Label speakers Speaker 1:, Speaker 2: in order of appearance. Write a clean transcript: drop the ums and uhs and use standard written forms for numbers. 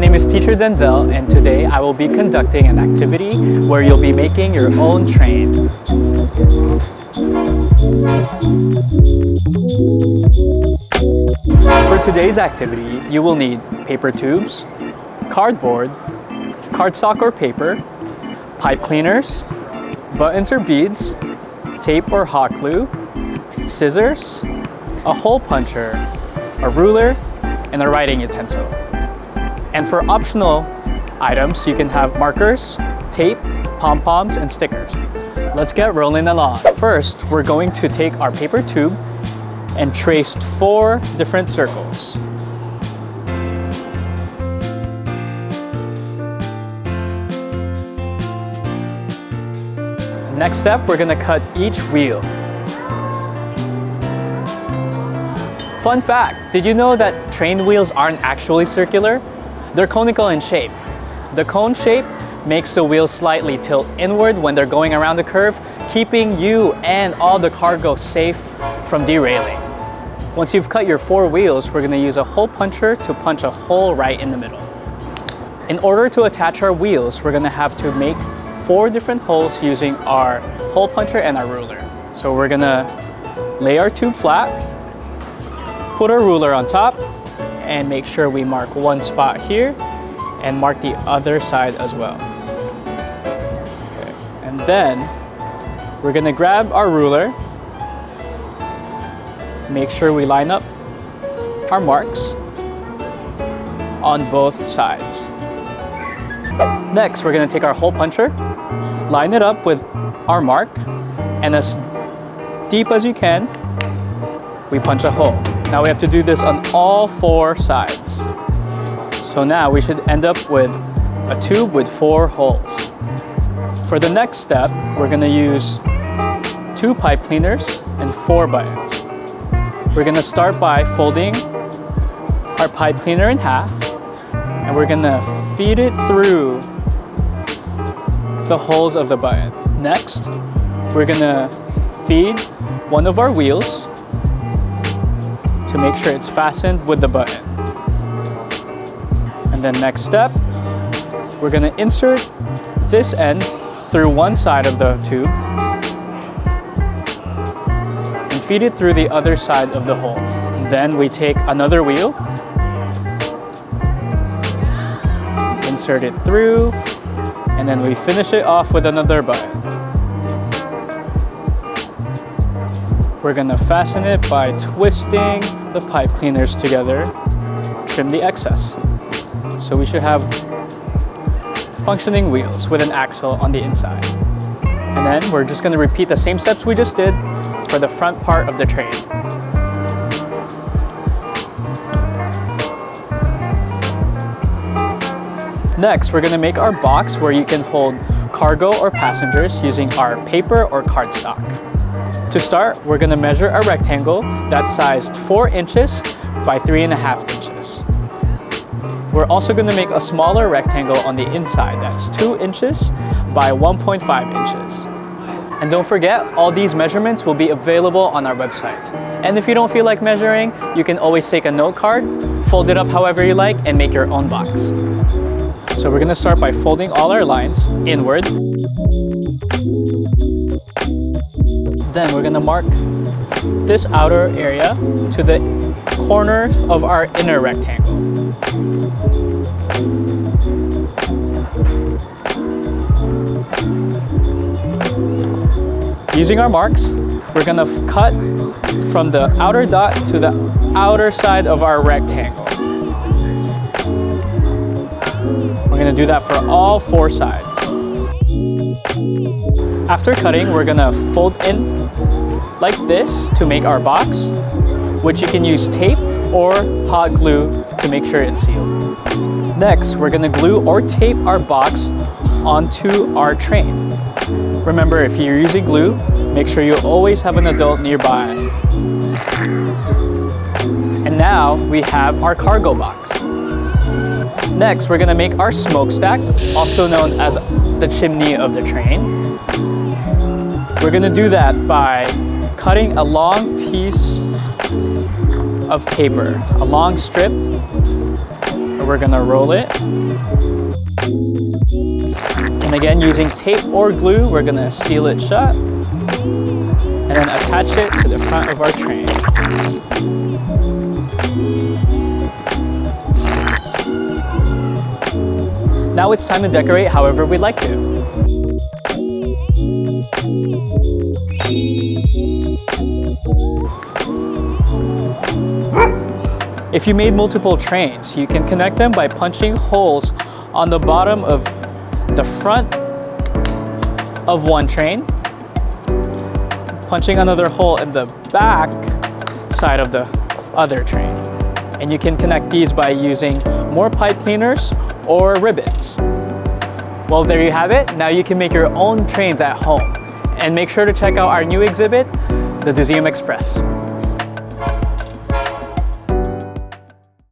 Speaker 1: name is Teacher Denzel, and today I will be conducting an activity where you'll be making your own train. For today's activity, you will need paper tubes, cardboard, cardstock or paper, pipe cleaners, buttons or beads, tape or hot glue, scissors, a hole puncher, a ruler, and a writing utensil. And for optional items, you can have markers, tape, pom-poms, and stickers. Let's get rolling along. First, we're going to take our paper tube and trace 4 different circles. Next step, we're gonna cut each wheel. Fun fact, did you know that train wheels aren't actually circular? They're conical in shape. The cone shape makes the wheels slightly tilt inward when they're going around the curve, keeping you and all the cargo safe from derailing. Once you've cut your 4 wheels, we're gonna use a hole puncher to punch a hole right in the middle. In order to attach our wheels, we're gonna have to make 4 different holes using our hole puncher and our ruler. So we're gonna lay our tube flat, put our ruler on top, and make sure we mark one spot here and mark the other side as well. Okay. And then we're gonna grab our ruler, make sure we line up our marks on both sides. Next, we're gonna take our hole puncher, line it up with our mark, and as deep as you can, we punch a hole. Now we have to do this on all 4 sides. So now we should end up with a tube with 4 holes. For the next step, we're gonna use 2 pipe cleaners and 4 buttons. We're gonna start by folding our pipe cleaner in half, and we're gonna feed it through the holes of the button. Next, we're gonna feed one of our wheels to make sure it's fastened with the button. And then next step, we're gonna insert this end through one side of the tube and feed it through the other side of the hole. And then we take another wheel, insert it through, and then we finish it off with another button. We're gonna fasten it by twisting the pipe cleaners together, trim the excess. So we should have functioning wheels with an axle on the inside. And then we're just gonna repeat the same steps we just did for the front part of the train. Next, we're gonna make our box where you can hold cargo or passengers using our paper or cardstock. To start, we're gonna measure a rectangle that's sized 4 inches by 3.5 inches. We're also gonna make a smaller rectangle on the inside that's 2 inches by 1.5 inches. And don't forget, all these measurements will be available on our website. And if you don't feel like measuring, you can always take a note card, fold it up however you like, and make your own box. So we're gonna start by folding all our lines inward. Then we're gonna mark this outer area to the corner of our inner rectangle. Using our marks, we're gonna cut from the outer dot to the outer side of our rectangle. We're gonna do that for all 4 sides. After cutting, we're gonna fold in like this to make our box, which you can use tape or hot glue to make sure it's sealed. Next, we're gonna glue or tape our box onto our train. Remember, if you're using glue, make sure you always have an adult nearby. And now we have our cargo box. Next, we're gonna make our smokestack, also known as the chimney of the train. We're gonna do that by cutting a long piece of paper, a long strip And we're gonna roll it. And again, using tape or glue, we're gonna seal it shut. And then attach it to the front of our train. Now it's time to decorate however we'd like to. If you made multiple trains, you can connect them by punching holes on the bottom of the front of one train, punching another hole in the back side of the other train. And you can connect these by using more pipe cleaners or ribbons. Well, there you have it. Now you can make your own trains at home. And make sure to check out our new exhibit, the DoSeum Express.